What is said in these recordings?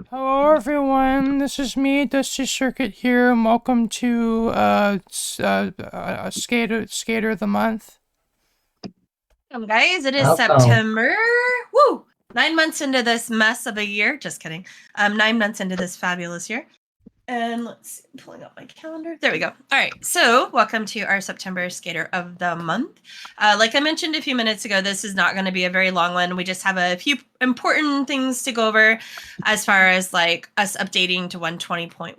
Hello, everyone. This is me, Dusty Circuit here, and welcome to Skater of the Month. Guys, it is Welcome. September. Woo! 9 months into this mess of a year. Just kidding. 9 months into this fabulous year. And let's see, I'm pulling up my calendar. There we go. All right. So, welcome to our September Skater of the Month. Like I mentioned a few minutes ago, this is not going to be a very long one. We just have a few important things to go over as far as like us updating to 120.1.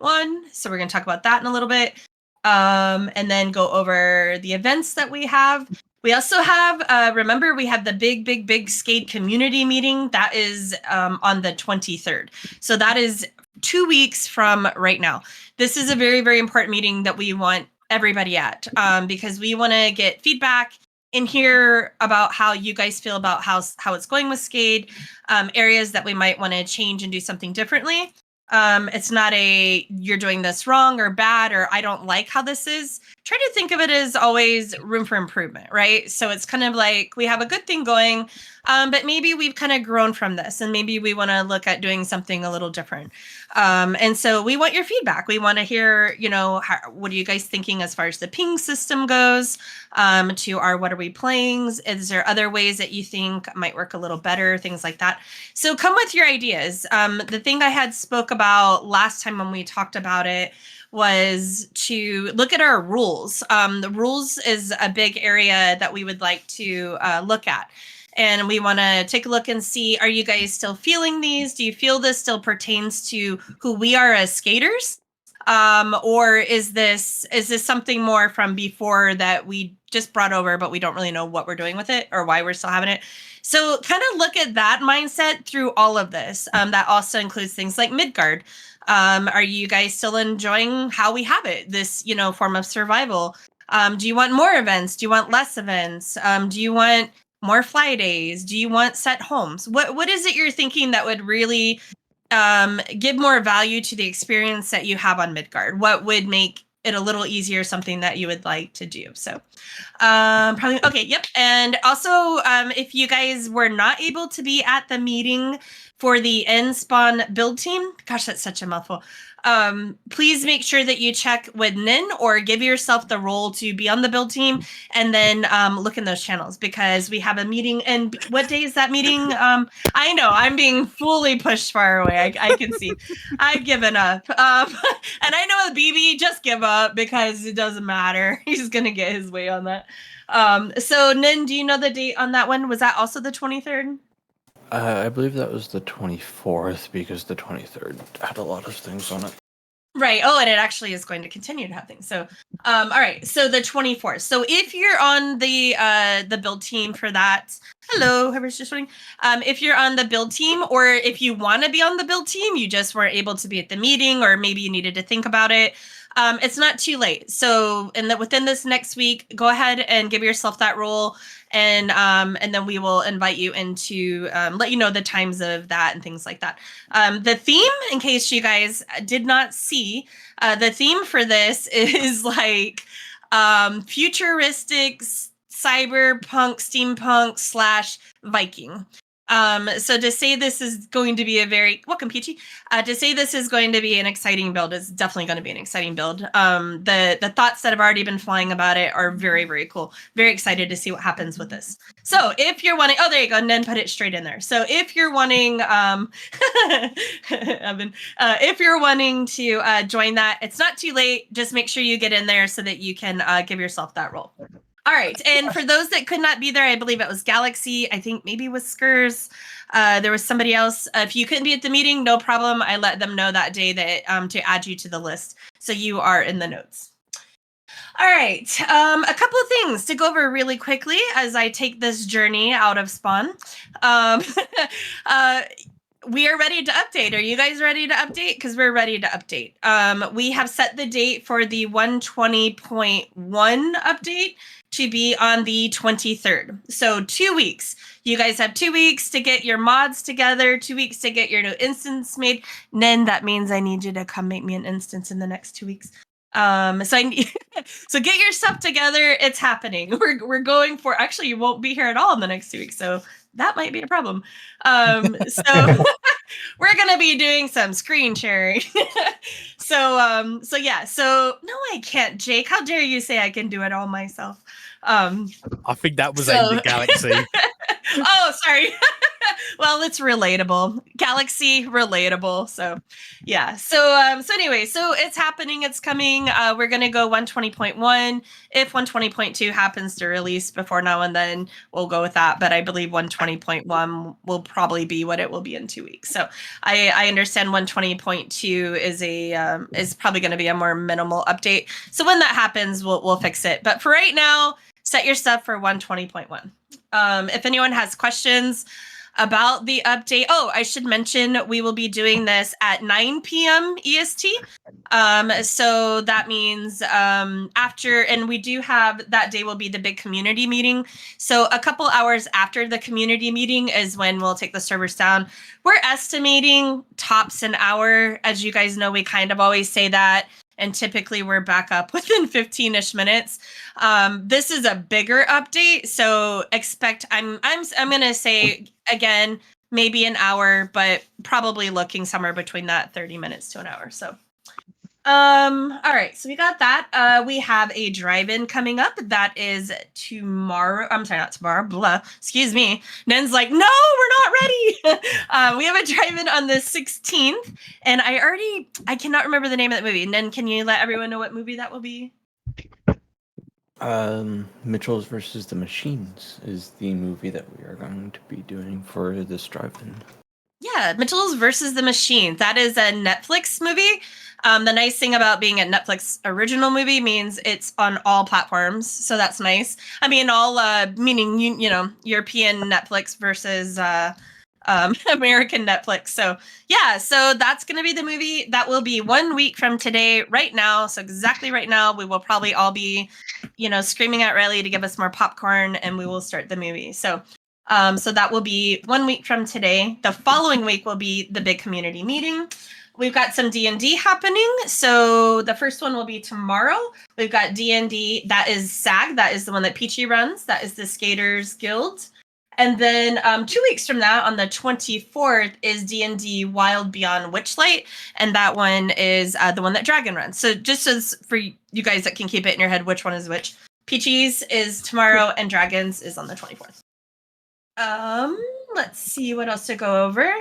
So, we're going to talk about that in a little bit. And then go over the events that we have. We also have, remember, we have the big skate community meeting. That is on the 23rd. So that is 2 weeks from right now. This is a very important meeting that we want everybody at because we want to get feedback and hear about how you guys feel about how it's going with Skade, areas that we might want to change and do something differently. It's not a you're doing this wrong or bad or I don't like how this is. Try to think of it as always room for improvement, right? So it's kind of like we have a good thing going, but maybe we've kind of grown from this and maybe we want to look at doing something a little different. And so we want your feedback. We want to hear, what are you guys thinking as far as the ping system goes, to our what are we playing? Is there other ways that you think might work a little better, things like that? So come with your ideas. The thing I had spoke about last time when we talked about it was to look at our rules. The rules is a big area that we would like to look at. And we want to take a look and see, are you guys still feeling these? Do you feel this still pertains to who we are as skaters? Or is this something more from before that we just brought over, but we don't really know what we're doing with it or why we're still having it? So kind of look at that mindset through all of this. That also includes things like Midgard. Are you guys still enjoying how we have it, this, form of survival? Do you want more events? Do you want less events? Do you want more fly days? Do you want set homes? What is it you're thinking that would really give more value to the experience that you have on Midgard? What would make it a little easier, something that you would like to do? So probably, okay, yep. And also, if you guys were not able to be at the meeting for the End Spawn build team, gosh, that's such a mouthful. Please make sure that you check with Nin or give yourself the role to be on the build team and then look in those channels because we have a meeting. And what day is that meeting? I know I'm being fully pushed far away. I can see I've given up. And I know BB just give up because it doesn't matter. He's going to get his way on that. So Nin, do you know the date on that one? Was that also the 23rd? I believe that was the 24th because the 23rd had a lot of things on it. Right. Oh, and it actually is going to continue to have things. So, all right. So the 24th. So if you're on the build team for that, hello, whoever's just joining. If you're on the build team, or if you want to be on the build team, you just weren't able to be at the meeting, or maybe you needed to think about it. It's not too late. So, within this next week, go ahead and give yourself that role, and then we will invite you into let you know the times of that and things like that. The theme, in case you guys did not see, the theme for this is like futuristic cyberpunk steampunk / Viking. So to say this is going to be a very welcome Peachy, to say this is going to be an exciting build is definitely going to be an exciting build. The thoughts that have already been flying about it are very cool. Very excited to see what happens with this. So if you're wanting, oh, there you go, and then put it straight in there. So if you're wanting, Evan, if you're wanting to join that, it's not too late. Just make sure you get in there so that you can give yourself that role. All right, and for those that could not be there, I believe it was Galaxy, I think maybe Whiskers, there was somebody else. If you couldn't be at the meeting, no problem. I let them know that day that to add you to the list, so you are in the notes. All right, a couple of things to go over really quickly as I take this journey out of Spawn. We are ready to update. Are you guys ready to update? Because we're ready to update. We have set the date for the 120.1 update to be on the 23rd. So 2 weeks. You guys have 2 weeks to get your mods together, 2 weeks to get your new instance made. Then that means I need you to come make me an instance in the next 2 weeks. So get your stuff together. It's happening. We're going for, actually, you won't be here at all in the next 2 weeks. So that might be a problem. So we're gonna be doing some screen sharing. So yeah. So no, I can't, Jake. How dare you say I can do it all myself? I think that was aimed at Galaxy. Oh, sorry. Well, it's relatable. Galaxy relatable. So yeah. So anyway, so it's happening, it's coming. We're gonna go 120.1. If 120.2 happens to release before now and then, we'll go with that. But I believe 120.1 will probably be what it will be in 2 weeks. So I understand 120.2 is probably gonna be a more minimal update. So when that happens, we'll fix it. But for right now, set your stuff for 120.1. If anyone has questions about the update, I should mention we will be doing this at 9 p.m. EST. So that means after, and we do have, that day will be the big community meeting. So a couple hours after the community meeting is when we'll take the servers down. We're estimating tops an hour. As you guys know, we kind of always say that. And typically we're back up within 15-ish minutes. This is a bigger update, so expect, I'm gonna say again, maybe an hour, but probably looking somewhere between that 30 minutes to an hour. So all right, so we got that. We have a drive-in coming up. That is tomorrow. I'm sorry, not tomorrow. Blah. Excuse me. Nen's like, no, we're not ready. We have a drive-in on the 16th, and I cannot remember the name of that movie. Nen, can you let everyone know what movie that will be? Mitchell's versus the Machines is the movie that we are going to be doing for this drive-in. Yeah, Mitchell's versus the Machines. That is a Netflix movie. The nice thing about being a Netflix original movie means it's on all platforms, so that's nice. I mean, all meaning you know, European Netflix versus American Netflix. So yeah, so that's gonna be the movie. That will be 1 week from today, right now. So exactly right now, we will probably all be, you know, screaming at Riley to give us more popcorn, and we will start the movie. So that will be 1 week from today. The following week will be the big community meeting. We've got some D&D happening. So the first one will be tomorrow. We've got D&D. That is SAG. That is the one that Peachy runs. That is the Skaters Guild. And then 2 weeks from that, on the 24th, is D&D Wild Beyond Witchlight. And that one is the one that Dragon runs. So just as for you guys that can keep it in your head, which one is which. Peachy's is tomorrow and Dragon's is on the 24th. Let's see what else to go over.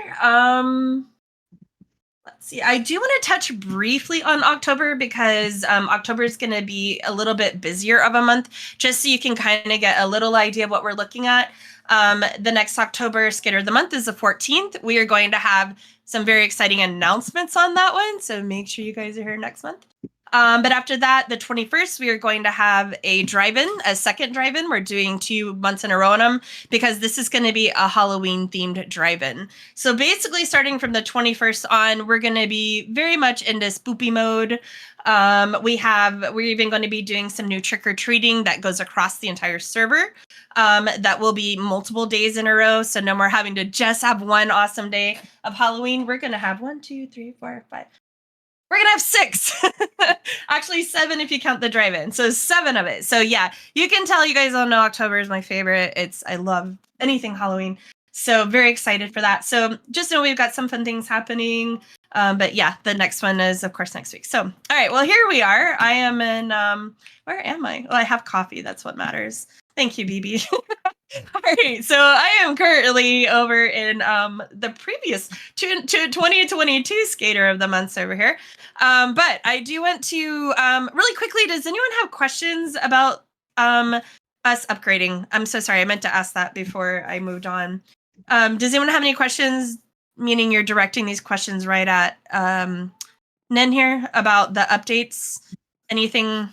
Let's see. I do want to touch briefly on October because October is going to be a little bit busier of a month, just so you can kind of get a little idea of what we're looking at. The next October Skader of the month is the 14th. We are going to have some very exciting announcements on that one, so make sure you guys are here next month. But after that, the 21st, we are going to have a drive-in, a second drive-in. We're doing 2 months in a row on them because this is going to be a Halloween-themed drive-in. So basically, starting from the 21st on, we're going to be very much into spoopy mode. We're even going to be doing some new trick-or-treating that goes across the entire server. That will be multiple days in a row, so no more having to just have one awesome day of Halloween. We're going to have 1, 2, 3, 4, 5. We're going to have 6. Actually 7 if you count the drive-in. So 7 of it. So yeah, you can tell you guys all know October is my favorite. I love anything Halloween. So very excited for that. So just know we've got some fun things happening. But yeah, the next one is of course next week. So, all right, well, here we are. I am in, where am I? Well, I have coffee. That's what matters. Thank you, BB. All right, so I am currently over in the previous 2022 Skater of the month over here. But I do want to really quickly, does anyone have questions about us upgrading? I'm so sorry, I meant to ask that before I moved on. Does anyone have any questions, meaning you're directing these questions right at Nen here about the updates? Anything?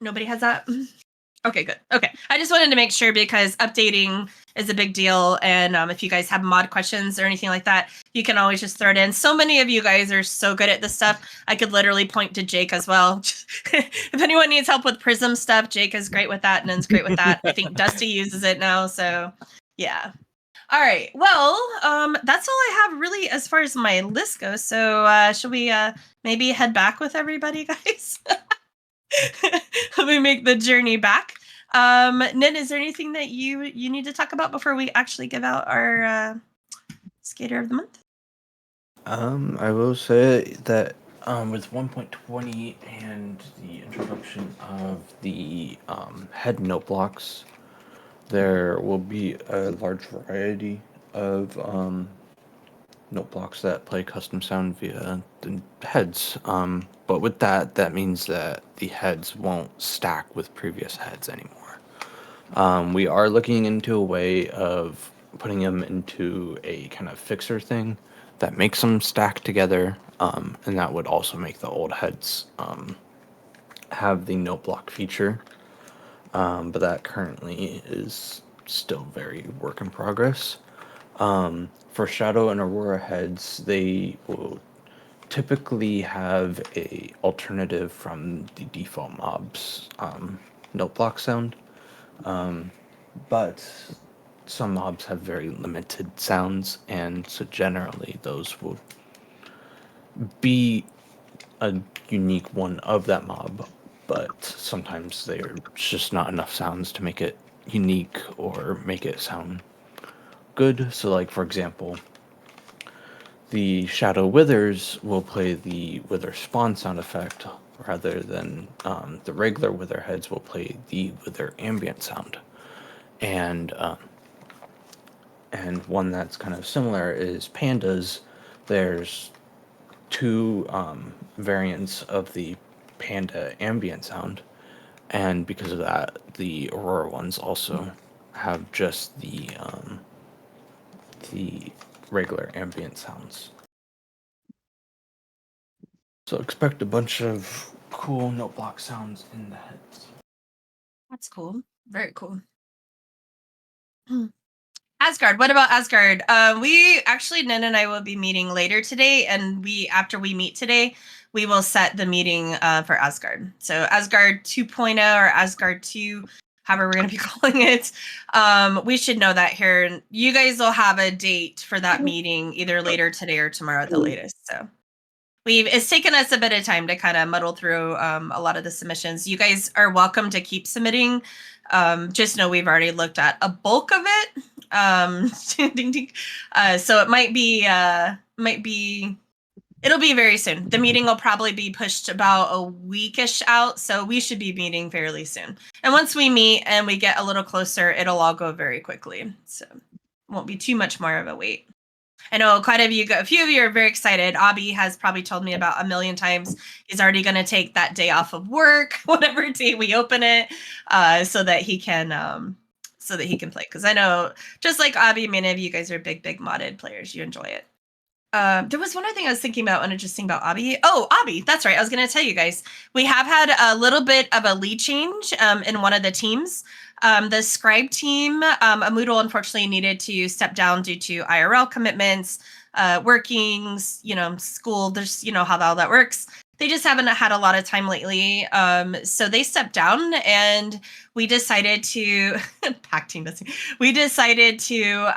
Nobody has that? Okay, good. Okay. I just wanted to make sure because updating is a big deal. And if you guys have mod questions or anything like that, you can always just throw it in. So many of you guys are so good at this stuff. I could literally point to Jake as well. If anyone needs help with Prism stuff, Jake is great with that. Nen's great with that. I think Dusty uses it now. So yeah. All right. Well, that's all I have really as far as my list goes. So should we maybe head back with everybody, guys? Let me make the journey back. Nin, is there anything that you need to talk about before we actually give out our Skader of the Month? I will say that with 1.20 and the introduction of the head note blocks, there will be a large variety of note blocks that play custom sound via the heads. But with that, that means that the heads won't stack with previous heads anymore. We are looking into a way of putting them into a kind of fixer thing that makes them stack together, and that would also make the old heads have the note block feature. But that currently is still very work in progress. For Shadow and Aurora heads, they will typically have a alternative from the default mobs note block sound. But some mobs have very limited sounds, and so generally those will be a unique one of that mob, but sometimes there's just not enough sounds to make it unique or make it sound good. So like, for example, the Shadow Withers will play the Wither spawn sound effect rather than the regular Wither heads will play the Wither ambient sound. And one that's kind of similar is Pandas. There's two variants of the Panda ambient sound, and because of that, the Aurora ones also have just the regular ambient sounds. So expect a bunch of cool note block sounds in the heads. That's cool. Very cool. Asgard. What about Asgard? We actually, Nin and I will be meeting later today, and after we meet today, we will set the meeting for Asgard. So Asgard 2.0 or Asgard 2, however we're going to be calling it. We should know that here. And you guys will have a date for that meeting either later today or tomorrow at the latest. So it's taken us a bit of time to kind of muddle through a lot of the submissions. You guys are welcome to keep submitting. Just know we've already looked at a bulk of it. So it might be it'll be very soon. The meeting will probably be pushed about a weekish out, so we should be meeting fairly soon. And once we meet and we get a little closer, it'll all go very quickly. So it won't be too much more of a wait. I know a few of you are very excited. Abby has probably told me about a million times he's already going to take that day off of work, whatever day we open it, so that he can play. Because I know, just like Abby, many of you guys are big modded players. You enjoy it. There was one other thing I was thinking about when interesting about Abby. Oh, Abby, that's right. I was going to tell you guys. We have had a little bit of a lead change in one of the teams. The scribe team, Amudo unfortunately needed to step down due to IRL commitments, workings, school. There's, how all that works. They just haven't had a lot of time lately. So they stepped down, and we decided to pack team. We decided to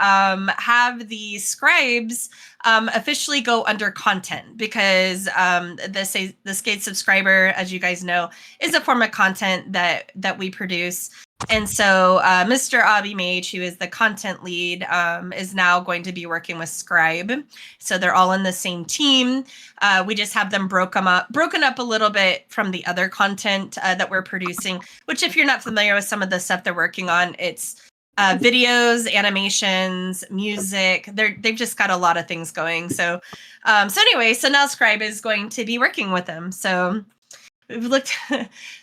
have the scribes officially go under content, because the Skade subscriber, as you guys know, is a form of content that we produce. And so Mr. Abby Mage, who is the content lead, is now going to be working with Scribe. So they're all in the same team. We just have them broken up a little bit from the other content that we're producing, which, if you're not familiar with some of the stuff they're working on, it's videos, animations, music. They've just got a lot of things going. So now Scribe is going to be working with them. So we've looked.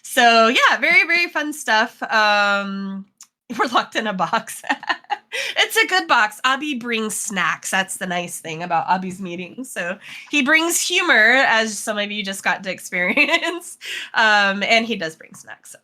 So yeah, very, very fun stuff. We're locked in a box. It's a good box. Abby brings snacks. That's the nice thing about Abby's meetings. So he brings humor, as some of you just got to experience. And he does bring snacks.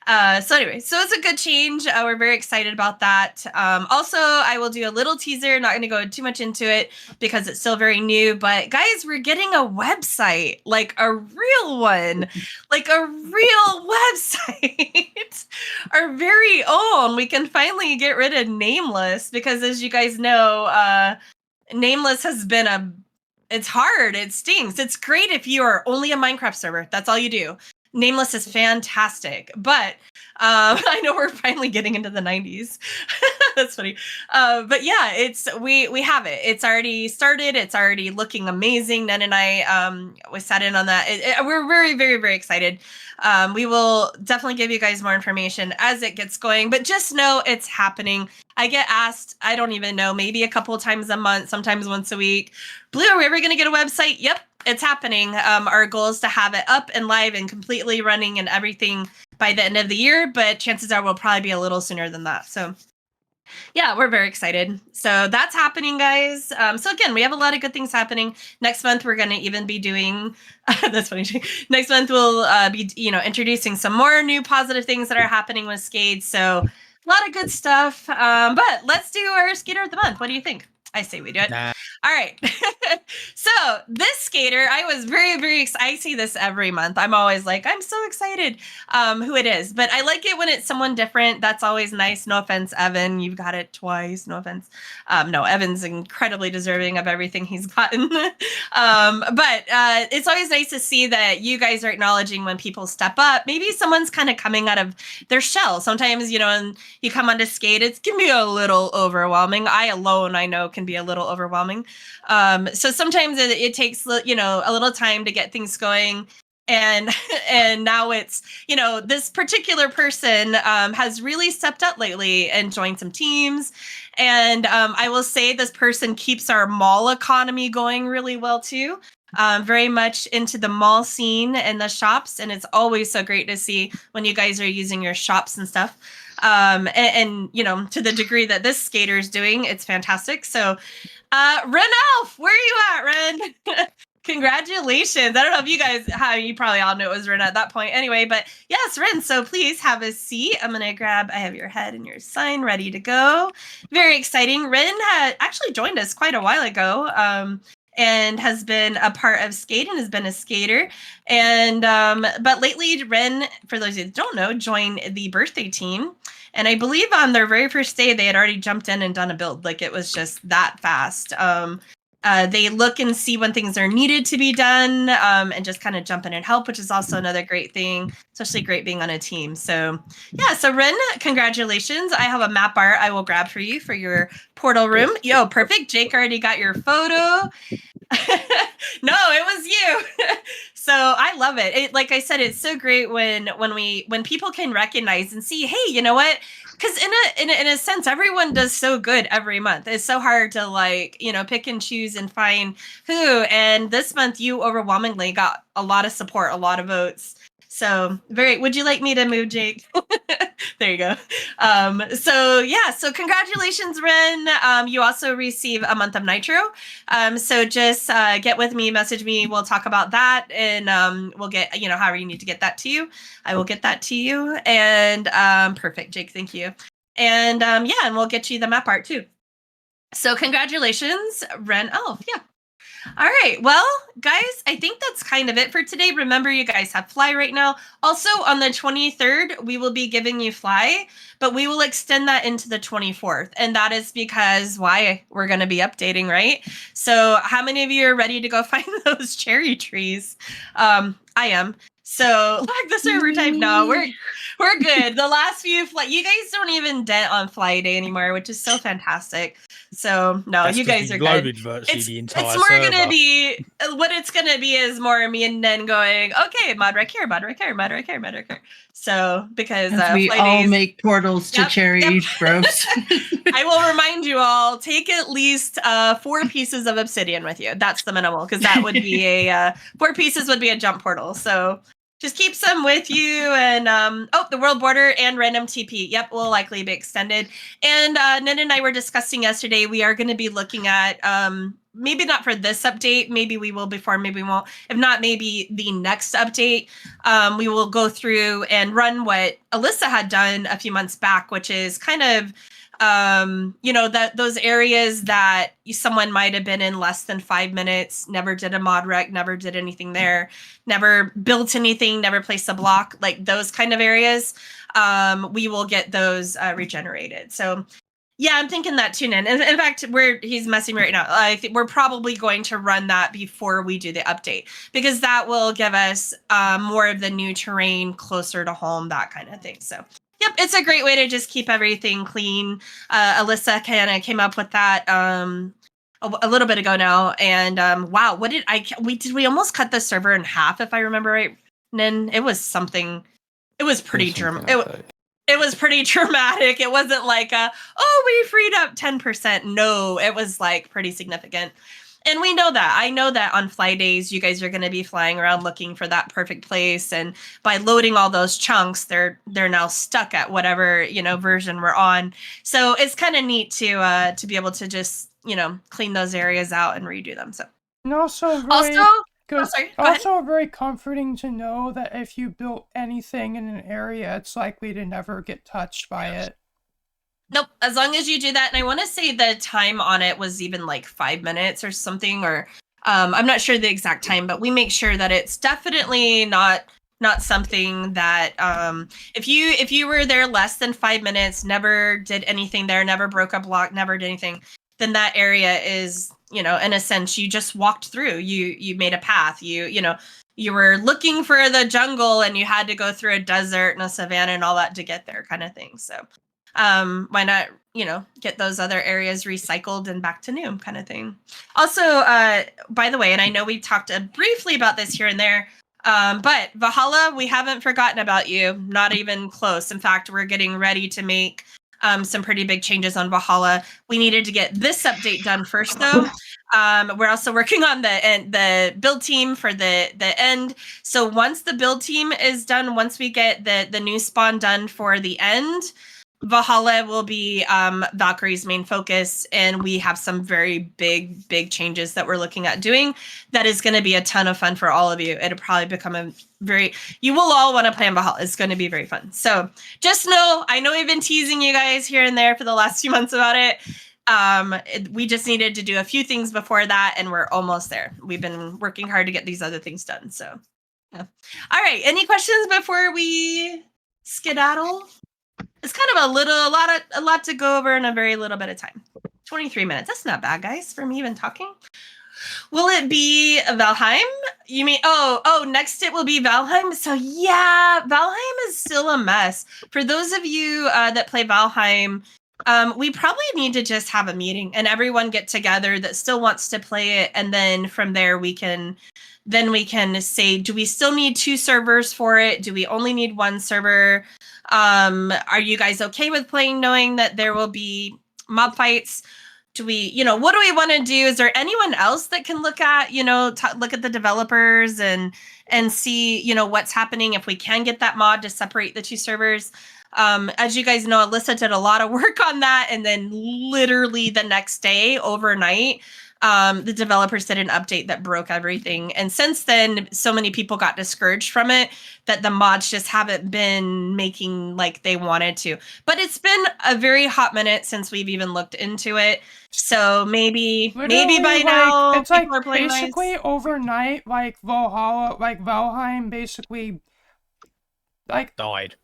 So it's a good change. We're very excited about that. Also, I will do a little teaser, not going to go too much into it because it's still very new, but guys, we're getting a website, like a real one, like a real website, our very own. We can finally get rid of Nameless, because as you guys know, Nameless has been it's hard. It stings. It's great if you are only a Minecraft server. That's all you do. Nameless is fantastic, but I know we're finally getting into the 90s. That's funny. But yeah, we have it. It's already started. It's already looking amazing. Nen and I we sat in on that. We're very, very, very excited. We will definitely give you guys more information as it gets going, but just know it's happening. I get asked, I don't even know, maybe a couple of times a month, sometimes once a week. Blue, are we ever going to get a website? Yep, it's happening. Our goal is to have it up and live and completely running and everything by the end of the year, but chances are we'll probably be a little sooner than that. So yeah, we're very excited. So that's happening, guys. So again, we have a lot of good things happening. Next month, we're going to even be doing, that's funny. Next month, we'll be, introducing some more new positive things that are happening with Skade. So a lot of good stuff. But let's do our Skater of the Month. What do you think? I say we do it. Nah. All right. So this Skater, I was very, very excited. I see this every month. I'm always like, I'm so excited who it is. But I like it when it's someone different. That's always nice. No offense, Evan. You've got it twice. No offense. No, Evan's incredibly deserving of everything he's gotten. But it's always nice to see that you guys are acknowledging when people step up. Maybe someone's kind of coming out of their shell. Sometimes, and you come onto Skate, it can be a little overwhelming. I know can be a little overwhelming. So sometimes it takes, a little time to get things going. And now it's, this particular person has really stepped up lately and joined some teams. And I will say this person keeps our mall economy going really well too. Very much into the mall scene and the shops. And it's always so great to see when you guys are using your shops and stuff. And to the degree that this Skater is doing, it's fantastic. So Rin Elf, where are you at, Rin? Congratulations. I don't know if you guys, you probably all knew it was Rin at that point anyway, but yes, Rin, so please have a seat. I'm going to I have your head and your sign ready to go. Very exciting. Rin had actually joined us quite a while ago. And has been a part of Skate and has been a Skater. And but lately, Rin, for those who don't know, joined the birthday team. And I believe on their very first day, they had already jumped in and done a build. Like it was just that fast. They look and see when things are needed to be done and just kind of jump in and help, which is also another great thing, especially great being on a team. So yeah, so Rin, congratulations. I have a map art I will grab for you for your portal room. Yo, perfect. Jake already got your photo. No, it was you. So I love it. Like I said, it's so great when people can recognize and see, hey, you know what? Because in a sense, everyone does so good every month. It's so hard to pick and choose and find who. And this month, you overwhelmingly got a lot of support, a lot of votes. So would you like me to move, Jake? There you go. So congratulations, Rin. You also receive a month of Nitro. So just get with me, message me. We'll talk about that and we'll get, however you need to get that to you. I will get that to you. And perfect, Jake. Thank you. And and we'll get you the map art too. So congratulations, Rin Elf. Yeah. All right. Well, guys, I think that's kind of it for today. Remember, you guys have Fly right now. Also, on the 23rd, we will be giving you Fly, but we will extend that into the 24th. And that is because we're going to be updating, right? So how many of you are ready to go find those cherry trees? I am. So like the server type, no, we're good. The last few you guys don't even dent on Fly Day anymore, which is so fantastic. So no, That's you guys are loaded good. virtually the entire It's more server. gonna be what it's gonna be is more me and Nen going, okay, mod right here, mod right here, mod right here, mod right here. So because we Fly all Days, make portals to cherry groves. I will remind you all, take at least 4 pieces of obsidian with you. That's the minimal, because that would be 4 pieces would be a jump portal. So just keep some with you. And the world border and random TP. Yep, will likely be extended. And Nen and I were discussing yesterday, we are going to be looking at maybe not for this update, maybe we will before, maybe we won't. If not, maybe the next update, we will go through and run what Alyssa had done a few months back, which is kind of those areas that someone might have been in less than 5 minutes, never did a mod rec, never did anything there, never built anything, never placed a block, like those kind of areas. We will get those regenerated. So yeah, I'm thinking that too, Nen. In fact, he's messing right now. I think we're probably going to run that before we do the update, because that will give us more of the new terrain closer to home, that kind of thing. So Yep, it's a great way to just keep everything clean. Alyssa kind of came up with that a little bit ago now, and wow, what did we almost cut the server in half, if I remember right, Nin? It was something. It was pretty dramatic. It was pretty dramatic. It wasn't like we freed up 10%. No, it was like pretty significant. And we know that. I know that on fly days, you guys are going to be flying around looking for that perfect place. And by loading all those chunks, they're now stuck at whatever, version we're on. So it's kind of neat to be able to just, clean those areas out and redo them. So And also very comforting to know that if you built anything in an area, it's likely to never get touched by it. Nope, as long as you do that. And I want to say the time on it was even like 5 minutes or something, or I'm not sure the exact time, but we make sure that it's definitely not something that if you were there less than 5 minutes, never did anything there, never broke a block, never did anything, then that area is, in a sense, you just walked through. You made a path. You were looking for the jungle and you had to go through a desert and a savanna and all that to get there, kind of thing. So why not, get those other areas recycled and back to new, kind of thing. Also, by the way, and I know we talked briefly about this here and there, but Valhalla, we haven't forgotten about you, not even close. In fact, we're getting ready to make some pretty big changes on Valhalla. We needed to get this update done first, though. We're also working on the build team for the end. So once the build team is done, once we get the new spawn done for the end, Valhalla will be Valkyrie's main focus, and we have some very big changes that we're looking at doing. That is going to be a ton of fun for all of you. It'll probably become you will all want to play on Valhalla. It's going to be very fun. So just know, I know we've been teasing you guys here and there for the last few months about it. We just needed to do a few things before that, and we're almost there. We've been working hard to get these other things done. So, yeah. All right. Any questions before we skedaddle? It's kind of a lot to go over in a very little bit of time. 23 minutes. That's not bad, guys, for me even talking. Will it be Valheim? You mean, next it will be Valheim? So yeah, Valheim is still a mess. For those of you that play Valheim, we probably need to just have a meeting and everyone get together that still wants to play it. And then from there we can say, do we still need 2 servers for it? Do we only need 1 server? Are you guys okay with playing knowing that there will be mob fights? Do we, what do we want to do? Is there anyone else that can look at, look at the developers and see, what's happening if we can get that mod to separate the 2 servers? As you guys know, Alyssa did a lot of work on that. And then literally the next day, overnight, the developers did an update that broke everything. And since then, so many people got discouraged from it that the mods just haven't been making like they wanted to. But it's been a very hot minute since we've even looked into it. So maybe by now it's like basically overnight, like Valheim basically like died.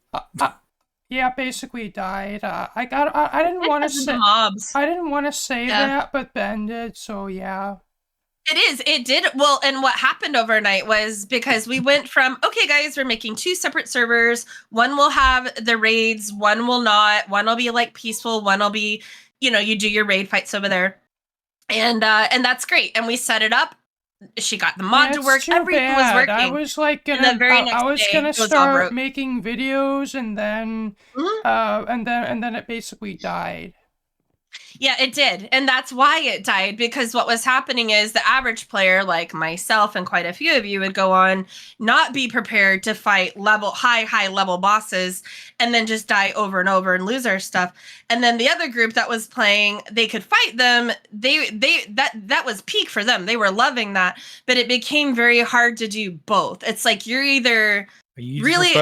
Yeah, basically died. I didn't want to say mobs. I didn't want to say that, but Ben did. So yeah. It did. Well, and what happened overnight was because we went from, okay, guys, we're making 2 separate servers. One will have the raids, one will not. One will be like peaceful. One will be, you do your raid fights over there, and that's great. And we set it up. She got the mod to work. Everything was working. I was like gonna start making videos, and then and then it basically died. Yeah, it did. And that's why it died, because what was happening is the average player like myself and quite a few of you would go on, not be prepared to fight high level bosses, and then just die over and over and lose our stuff. And then the other group that was playing, they could fight them. That was peak for them. They were loving that, but it became very hard to do both. It's like you're either really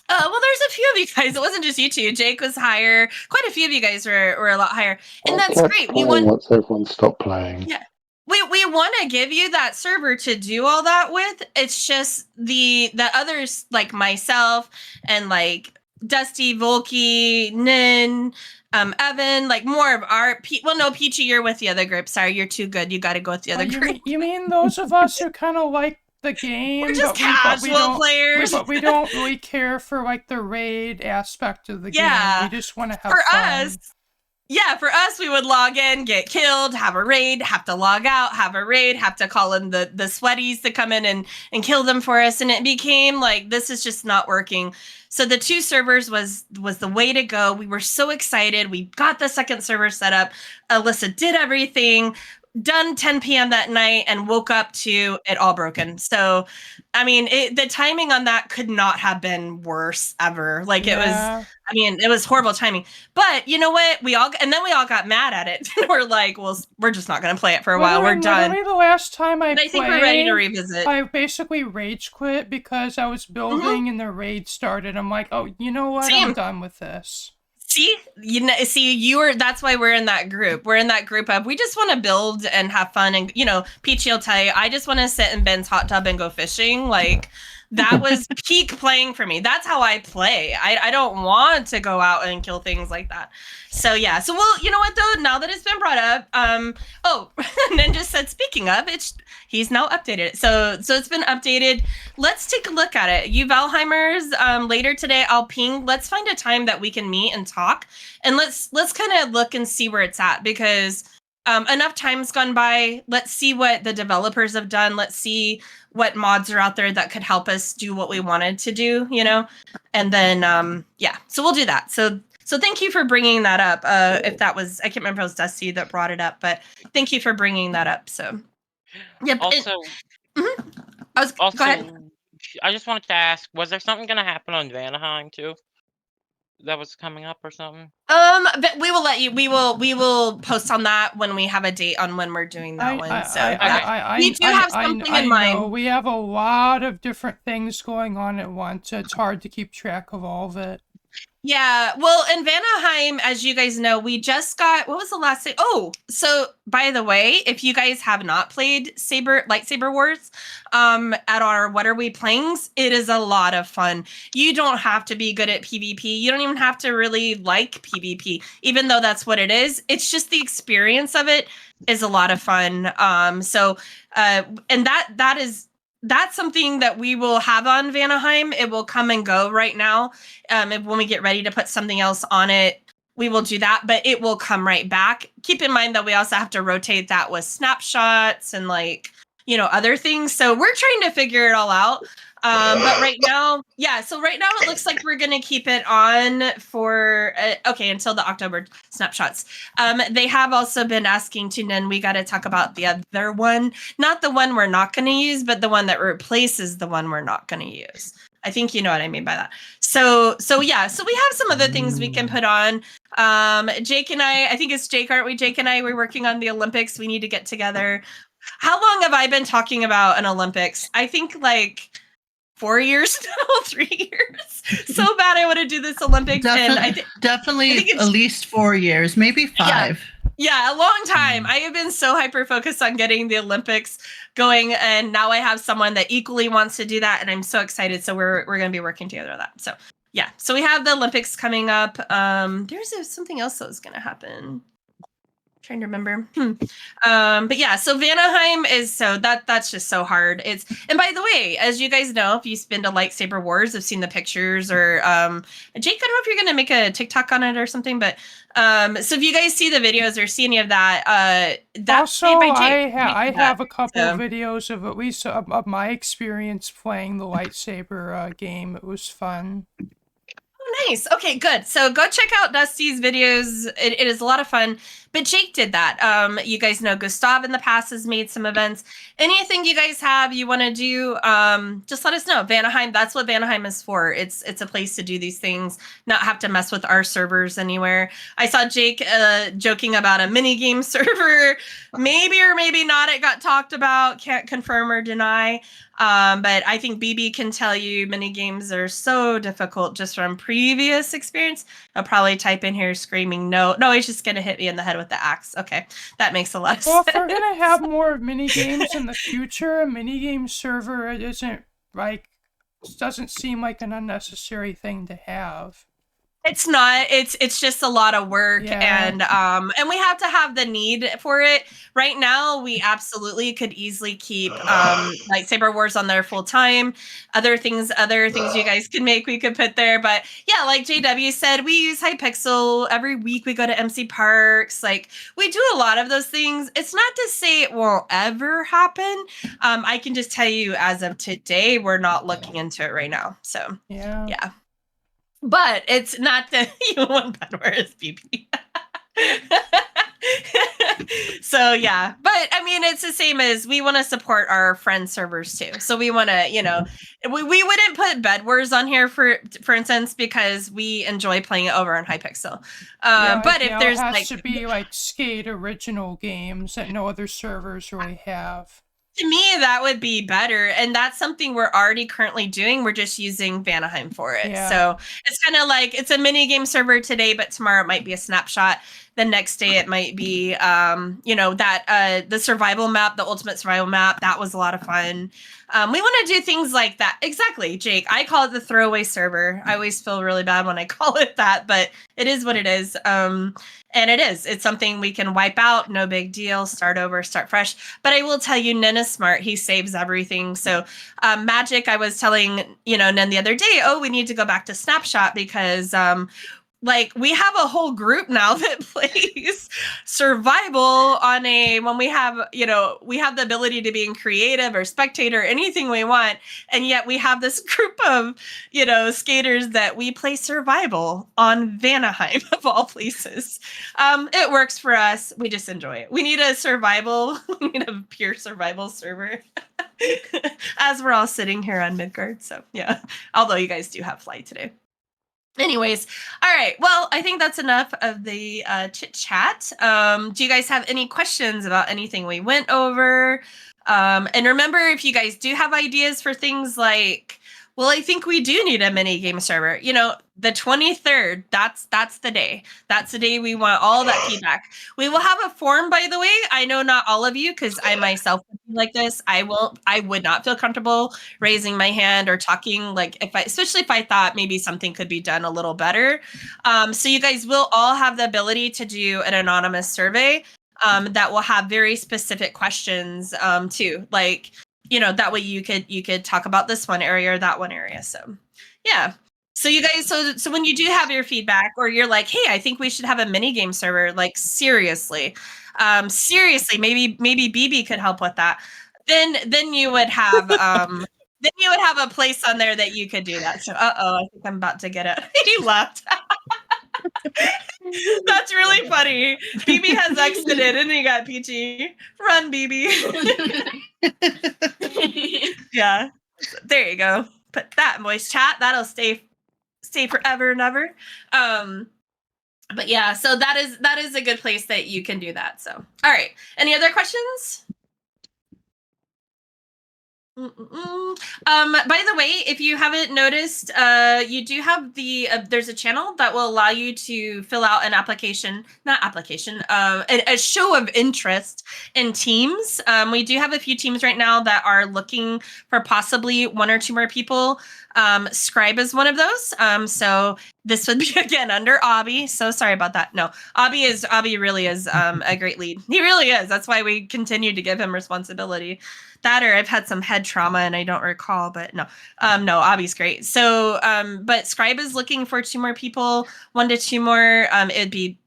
well, there's a few of you guys. It wasn't just you two. Jake was higher. Quite a few of you guys were a lot higher, and that's great. We want once everyone stopped playing. Yeah, we want to give you that server to do all that with. It's just the others like myself and like Dusty, Volky, Nin, Evan, like more of our Peachy, you're with the other group. Sorry, you're too good. You got to go with the other group. You mean those of us who kind of like the game. We're just casual players. But we don't really care for like the raid aspect of the game. We just want to have fun. For us, we would log in, get killed, have a raid, have to log out, have a raid, have to call in the sweaties to come in and kill them for us. And it became like, this is just not working. So the 2 servers was the way to go. We were so excited. We got the second server set up. Alyssa did everything. Done 10 p.m. that night and woke up to it all broken. So, I mean, the timing on that could not have been worse ever. Like it was horrible timing. But you know what? We all got mad at it. We're like, well, we're just not going to play it for a while. We're done. The last time I think we're ready to revisit. I basically rage quit because I was building and the raid started. I'm like, oh, you know what? Same. I'm done with this. That's why we're in that group. We're in that group of, we just want to build and have fun. And, Peachy will tell you, I just want to sit in Ben's hot tub and go fishing. Like, that was peak playing for me. That's how I play. I don't want to go out and kill things like that. So, yeah. So, well, you know what, though? Now that it's been brought up, Ninja said, speaking of, he's now updated it. So it's been updated. Let's take a look at it. You Valheimers, later today, I'll ping. Let's find a time that we can meet and talk. And let's kind of look and see where it's at, because enough time's gone by. Let's see what the developers have done. Let's see what mods are out there that could help us do what we wanted to do, And then, so we'll do that. So thank you for bringing that up. If that was, I can't remember if it was Dusty that brought it up, but thank you for bringing that up. So, yep. Also, go ahead. I just wanted to ask, was there something going to happen on Vanaheim too? That was coming up or something? But we will let you. We will post on that when we have a date on when we're doing that one. We do have something in mind. We have a lot of different things going on at once. It's hard to keep track of all of it. Yeah, well, in Vanaheim, as you guys know, we just got, what was the last thing? Oh, so by the way, if you guys have not played Lightsaber Wars at our What Are We Playings, it is a lot of fun. You don't have to be good at PvP. You don't even have to really like PvP, even though that's what it is. It's just the experience of it is a lot of fun. And that's something that we will have on Vanaheim. It will come and go right now. When we get ready to put something else on it, we will do that, but it will come right back. Keep in mind that we also have to rotate that with snapshots and other things. So we're trying to figure it all out. But right now, right now it looks like we're going to keep it on for, until the October snapshots. They have also been asking Tunin, we got to talk about the other one, not the one we're not going to use, but the one that replaces the one we're not going to use. I think you know what I mean by that. So we have some other things we can put on. Jake and I think it's Jake, aren't we? Jake and I, we're working on the Olympics. We need to get together. How long have I been talking about an Olympics? I think 4 years now, 3 years. So bad I want to do this Olympics. Definitely at least 4 years, maybe 5. Yeah, a long time. I have been so hyper-focused on getting the Olympics going, and now I have someone that equally wants to do that, and I'm so excited. So we're going to be working together on that. So, yeah. So we have the Olympics coming up. There's something else that was going to happen. Trying to remember. But yeah, so Vanaheim is that's just so hard. And by the way, as you guys know, if you've been to Lightsaber Wars, have seen the pictures, or Jake, I don't know if you're gonna make a TikTok on it or something, but so if you guys see the videos or see any of that, that's also made by Jake. I have a couple of videos of at least of my experience playing the lightsaber game. It was fun. Nice. Okay, good. So go check out Dusty's videos. It is a lot of fun. But Jake did that. You guys know Gustav in the past has made some events. Anything you guys have you want to do, just let us know. Vanaheim, that's what Vanaheim is for. It's a place to do these things, not have to mess with our servers anywhere. I saw Jake joking about a mini game server. Maybe or maybe not it got talked about. Can't confirm or deny. But I think BB can tell you mini games are so difficult just from previous experience. I'll probably type in here screaming no. No, he's just gonna hit me in the head with the axe. Okay, that makes a lot of sense. Well, if we're gonna have more mini games in the future, a mini game server doesn't seem like an unnecessary thing to have. It's not. It's just a lot of work, and we have to have the need for it. Right now, we absolutely could easily keep Lightsaber Wars on there full time. Other things you guys can make, we could put there. But yeah, like JW said, we use Hypixel every week. We go to MC Parks. Like, we do a lot of those things. It's not to say it won't ever happen. I can just tell you, as of today, we're not looking into it right now. So yeah. But it's not the one Bedware is BB. So yeah, but I mean, it's the same as we want to support our friend servers too. So we want to, we wouldn't put Bedwars on here for instance, because we enjoy playing it over on Hypixel. But if there's it has to be like Skate original games that no other servers really have. To me, that would be better. And that's something we're already currently doing. We're just using Vanaheim for it. Yeah. So it's kind of like it's a mini game server today, but tomorrow it might be a snapshot. The next day it might be, the survival map, the ultimate survival map. That was a lot of fun. We want to do things like that. Exactly, Jake. I call it the throwaway server. I always feel really bad when I call it that, but it is what it is. And it is. It's something we can wipe out. No big deal. Start over, start fresh. But I will tell you, Nen is smart. He saves everything. So Magic, I was telling, Nen the other day, we need to go back to Snapshot because we have a whole group now that plays survival on when we have the ability to be in creative or spectator, anything we want. And yet we have this group of, skaters that we play survival on Vanaheim of all places. It works for us. We just enjoy it. We need a pure survival server as we're all sitting here on Midgard. So yeah, although you guys do have flight today. Anyways, all right. Well, I think that's enough of the chit chat. Do you guys have any questions about anything we went over? And remember, if you guys do have ideas for things like, well, I think we do need a mini game server. The 23rd, that's the day. That's the day we want all that feedback. We will have a form, by the way. I know not all of you, because I myself would be like this. I would not feel comfortable raising my hand or talking, especially if I thought maybe something could be done a little better. So you guys will all have the ability to do an anonymous survey that will have very specific questions too. That way you could talk about this one area or that one area. So yeah. So you guys, so when you do have your feedback, or you're like, hey, I think we should have a mini game server, seriously, maybe BB could help with that. Then you would have a place on there that you could do that. So I think I'm about to get it. He left. That's really funny. BB has exited and he got PG. Run, BB. Yeah. There you go. Put that in voice chat. That'll stay forever and ever. But yeah, so that is a good place that you can do that. So all right. Any other questions? By the way, if you haven't noticed, you do have there's a channel that will allow you to fill out an a show of interest in teams. We do have a few teams right now that are looking for possibly one or two more people. Scribe is one of those. So this would be again under Abby. So sorry about that. No, Abby really is a great lead. He really is. That's why we continue to give him responsibility. That, or I've had some head trauma and I don't recall, but no, Abby's great. So, but Scribe is looking for 2 more people, 1 to 2 more. It'd be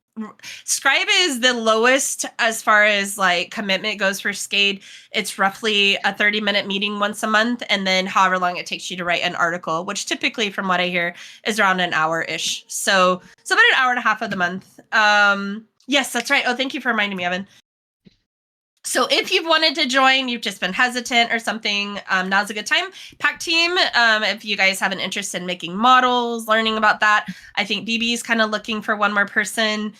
Scribe is the lowest as far as commitment goes for Skade. It's roughly a 30-minute meeting once a month, and then however long it takes you to write an article, which typically, from what I hear, is around an hour-ish. So about an hour and a half of the month. Yes, that's right. Oh, thank you for reminding me, Evan. So if you've wanted to join, you've just been hesitant or something, now's a good time. Pack team, if you guys have an interest in making models, learning about that, I think BB is kind of looking for 1 more person.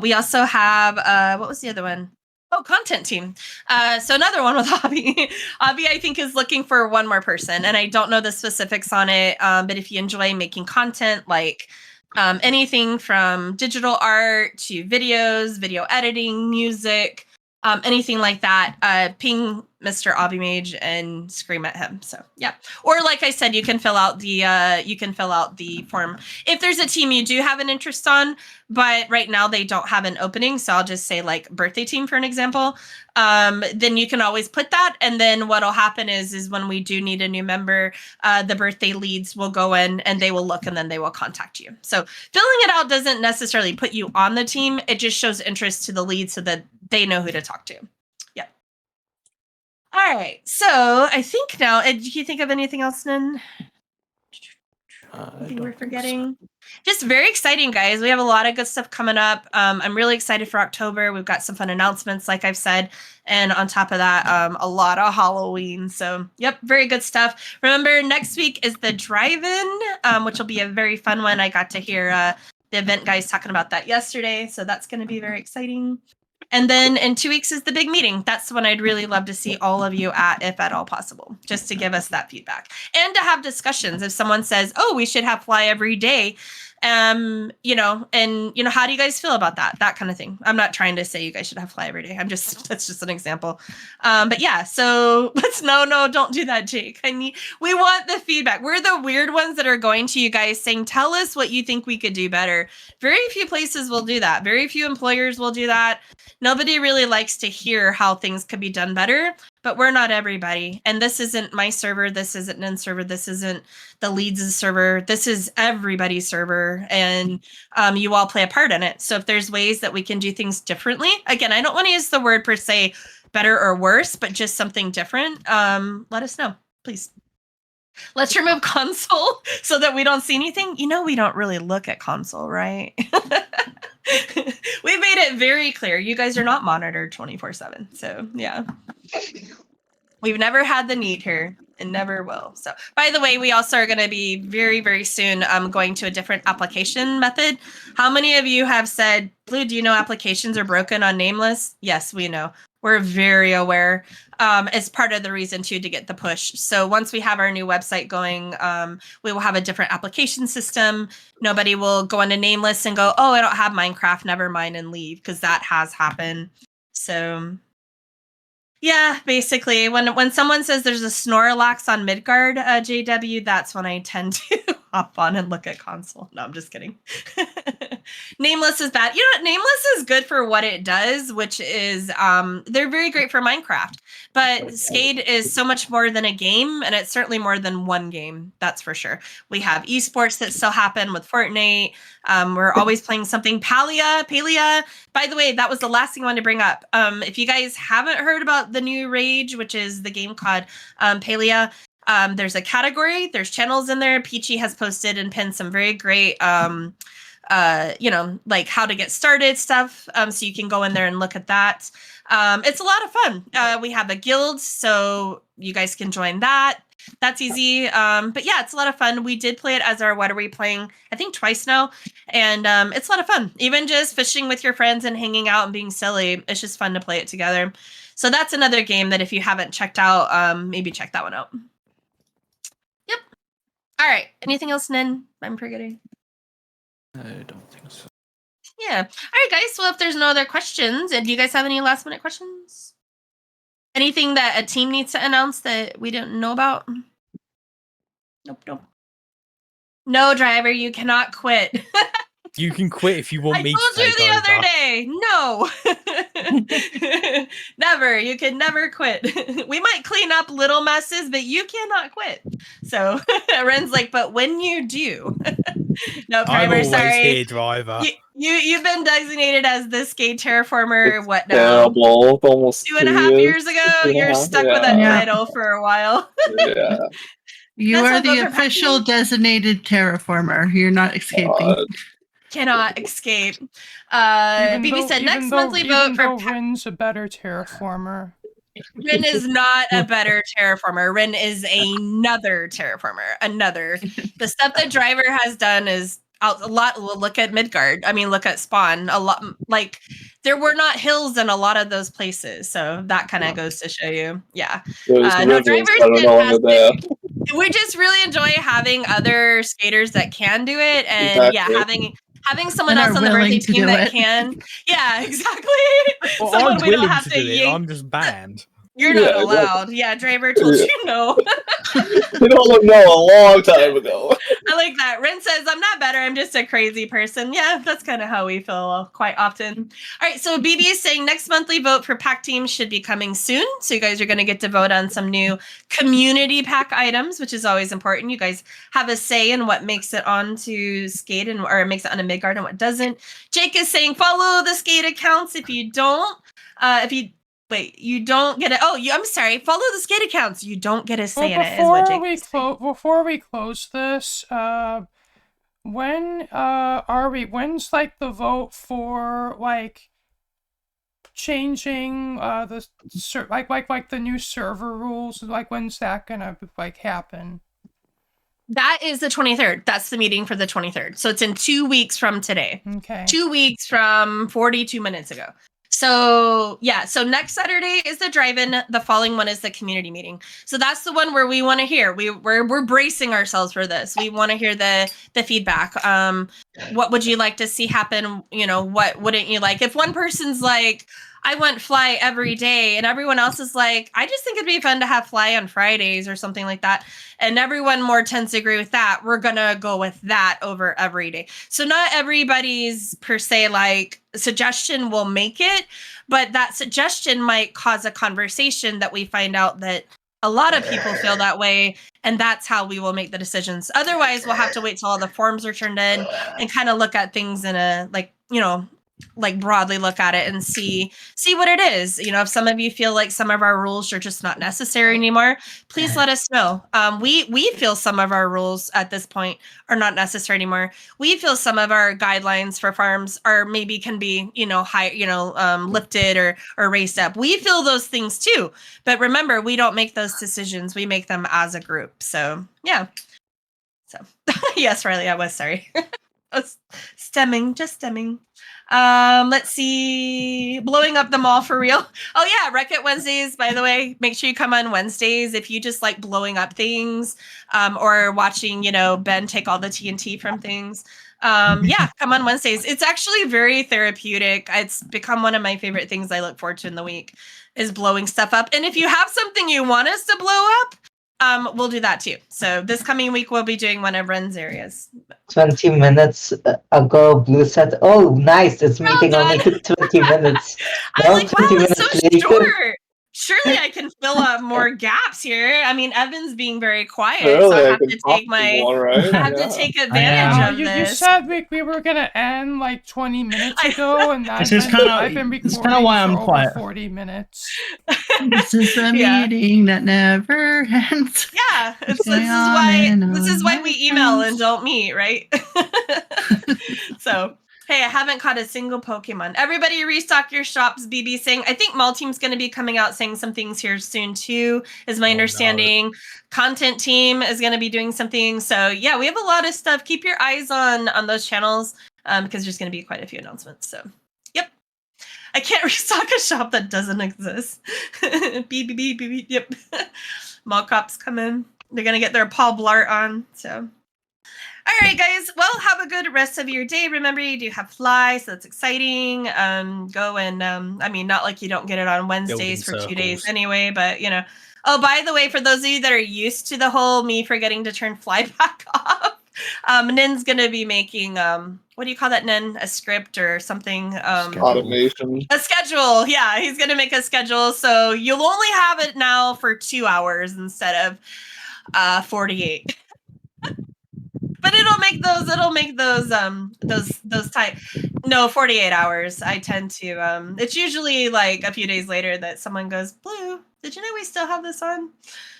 We also have, what was the other one? Oh, content team. So another one with Abby. Abby, I think, is looking for 1 more person, and I don't know the specifics on it, but if you enjoy making content, anything from digital art to videos, video editing, music, anything like that, ping Mr. Obimage and scream at him. So yeah. Or like I said, you can fill out the form if there's a team you do have an interest on, but right now they don't have an opening. So I'll just say like birthday team for an example. Then you can always put that, and then what'll happen is when we do need a new member, the birthday leads will go in and they will look and then they will contact you. So filling it out doesn't necessarily put you on the team. It just shows interest to the lead so that they know who to talk to. Yep. All right. So I think now, do you think of anything else, Nin? Anything we're forgetting? Just very exciting, guys. We have a lot of good stuff coming up. I'm really excited for October. We've got some fun announcements, like I've said. And on top of that, a lot of Halloween. So, yep, very good stuff. Remember, next week is the drive-in, which will be a very fun one. I got to hear the event guys talking about that yesterday. So that's going to be very exciting. And then in 2 weeks is the big meeting. That's the one I'd really love to see all of you at, if at all possible, just to give us that feedback and to have discussions. If someone says, oh, we should have fly every day, how do you guys feel about that? That kind of thing. I'm not trying to say you guys should have fly every day. That's just an example. But yeah, so don't do that, Jake. We want the feedback. We're the weird ones that are going to you guys saying, tell us what you think we could do better. Very few places will do that. Very few employers will do that. Nobody really likes to hear how things could be done better, but we're not everybody. And this isn't my server. This isn't Nin's server. This isn't the Leeds' server. This is everybody's server. And you all play a part in it. So if there's ways that we can do things differently, again, I don't want to use the word per se better or worse, but just something different, let us know, please. Let's remove console so that we don't see anything. We don't really look at console, right? We made it very clear. You guys are not monitored 24/7. So yeah. We've never had the need here and never will. So by the way, we also are going to be very, very soon going to a different application method. How many of you have said, Blue, do you know applications are broken on Nameless? Yes, we know. We're very aware. It's part of the reason too to get the push. So once we have our new website going, we will have a different application system. Nobody will go into Nameless and go, oh, I don't have Minecraft, never mind, and leave, because that has happened. So yeah, basically, when someone says there's a Snorlax on Midgard, JW, that's when I tend to hop on and look at console. No, I'm just kidding. Nameless is bad. Nameless is good for what it does, which is they're very great for Minecraft. But Skader is so much more than a game, and it's certainly more than one game. That's for sure. We have esports that still happen with Fortnite. We're always playing something. Palia. By the way, that was the last thing I wanted to bring up. If you guys haven't heard about the new Rage, which is the game called Palia, there's a category. There's channels in there. Peachy has posted and pinned some very great, like how to get started stuff. So you can go in there and look at that. It's a lot of fun. We have a guild, so you guys can join that. That's easy. But yeah, it's a lot of fun. We did play it as our What Are We Playing, I think twice now. And it's a lot of fun. Even just fishing with your friends and hanging out and being silly. It's just fun to play it together. So that's another game that if you haven't checked out, maybe check that one out. Yep. All right. Anything else, Nin? I'm forgetting. I don't think so. Yeah. All right, guys. Well, if there's no other questions, do you guys have any last minute questions? Anything that a team needs to announce that we didn't know about? Nope. No, driver, you cannot quit. You can quit if you want me to take over. I told you the other day. No. Never. You can never quit. We might clean up little messes, but you cannot quit. So Ren's like, but when you do. No, driver, sorry. Here, driver. You've been designated as the skate terraformer. It's what now? terrible. Almost 2.5 years ago. You're stuck with that title for a while. Yeah. You are the official designated terraformer. You're not escaping. Cannot escape. BB said next monthly vote for Rin's a better terraformer. Rin is not a better terraformer. Rin is another terraformer. The stuff that Driver has done is a lot. Look at Midgard. I mean, look at Spawn. A lot. Like there were not hills in a lot of those places, so that kind of goes to show you. Yeah. No, Driver's we just really enjoy having other skaters that can do it, and yeah, having someone And else are on the birthday willing to team do that it. can. Yeah, exactly. Well, Someone I'm we don't willing have to to do it. yank. I'm just banned. You're not Yeah, allowed. Yeah, Driver told Yeah. you no. You don't know a long time ago. I like that. Ren says, I'm not better. I'm just a crazy person. Yeah, that's kind of how we feel quite often. All right, so BB is saying next monthly vote for pack teams should be coming soon. So you guys are going to get to vote on some new community pack items, which is always important. You guys have a say in what makes it onto Skate or makes it on a Midgard and what doesn't. Jake is saying follow the Skate accounts. If you don't, you don't get it. Oh, I'm sorry. Follow the Skate accounts. You don't get a say in it. Is what Jake is saying. Before we close this, when's like the vote for like changing the new server rules? Like when's that gonna like happen? That is the 23rd. That's the meeting for the 23rd. So it's in 2 weeks from today. Okay. 2 weeks from 42 minutes ago. So yeah, so next Saturday is the drive-in. The following one is the community meeting. So that's the one where we want to hear. We're bracing ourselves for this. We want to hear the feedback. What would you like to see happen? You know, what wouldn't you like? If one person's like, I want fly every day, and everyone else is like, I just think it'd be fun to have fly on Fridays or something like that, and everyone more tends to agree with that, we're gonna go with that over every day. So not everybody's per se like suggestion will make it, but that suggestion might cause a conversation that we find out that a lot of people feel that way, and that's how we will make the decisions. Otherwise, we'll have to wait till all the forms are turned in and kind of look at things in a like broadly look at it and see what it is. You know, if some of you feel like some of our rules are just not necessary anymore, please let us know. We feel some of our rules at this point are not necessary anymore. We feel some of our guidelines for farms are maybe can be, lifted or raised up. We feel those things too. But remember, we don't make those decisions. We make them as a group. So yeah. So yes, Riley, I was sorry. I was just stemming. Let's see. Blowing up the mall for real. Oh yeah, Wreck It Wednesdays, by the way. Make sure you come on Wednesdays if you just like blowing up things, or watching, Ben take all the TNT from things. Yeah, come on Wednesdays. It's actually very therapeutic. It's become one of my favorite things I look forward to in the week is blowing stuff up. And if you have something you want us to blow up, we'll do that too. So this coming week, we'll be doing one of Ren's areas. 20 minutes ago, Blue said, "Oh, nice. This meeting only took 20 minutes." I was like, wow, 20 it's so minutes later. short. Surely I can fill up more gaps here. I mean, Evan's being very quiet, Surely so I I have can to talk take my. more, right? I have Yeah. to take advantage of You this. said we were gonna end like 20 minutes ago, and I've This is been kinda recording why I'm for over quiet. 40 minutes. This is a meeting that never ends. Yeah, this is Going on why my we email friends. and don't meet, right? So, hey, I haven't caught a single Pokemon. Everybody restock your shops, BB saying. I think Mall Team's going to be coming out saying some things here soon too, is my understanding. No. Content Team is going to be doing something. So, yeah, we have a lot of stuff. Keep your eyes on those channels because there's going to be quite a few announcements. So, yep. I can't restock a shop that doesn't exist. Beep, beep, beep, beep, yep. Mall cops come in. They're going to get their Paul Blart on. So, all right, guys. Well, have a good rest of your day. Remember, you do have fly, so that's exciting. Go and, I mean, not like you don't get it on Wednesdays for 2 days anyway, but, Oh, by the way, for those of you that are used to the whole me forgetting to turn fly back off, Nin's going to be making, what do you call that, Nin? A script or something? Automation. A schedule. Yeah, he's going to make a schedule. So you'll only have it now for 2 hours instead of 48. But it'll make those type. No, 48 hours. I tend to, it's usually like a few days later that someone goes, Blue, did you know we still have this on?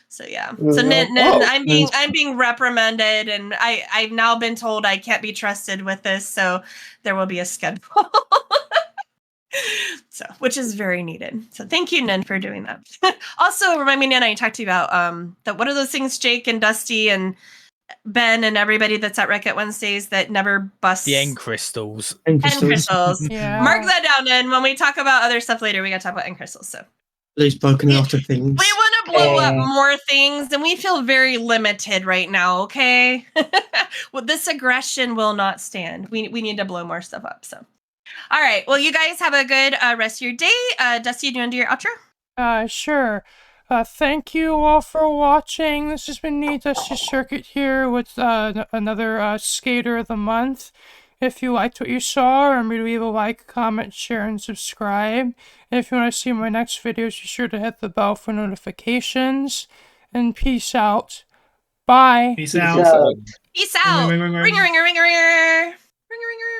So yeah. So I'm being reprimanded, and I've now been told I can't be trusted with this, so there will be a schedule. So, which is very needed. So thank you, Nin, for doing that. Also, remind me, Nin, I talked to you about that. What are those things, Jake and Dusty and Ben and everybody that's at Wreck It Wednesdays that never busts? The end crystals. End crystals. Yeah. Mark that down, Nin. When we talk about other stuff later, we got to talk about end crystals. So He's broken a lot of things. We want to blow up Okay. more things, and we feel very limited right now, okay? Well, this aggression will not stand. We need to blow more stuff up, so. All right, well, you guys have a good rest of your day. Dusty, do you want to do your outro? Sure. Thank you all for watching. This has been me, Dusty Circuit, here with another Skader of the Month. If you liked what you saw, remember to leave a like, comment, share, and subscribe. And if you want to see my next videos, be sure to hit the bell for notifications. And peace out. Bye. Peace Peace out. out. Peace out. Ring, ring, ring, ring. Ringer, ringer, ringer, ringer. Ringer, ringer.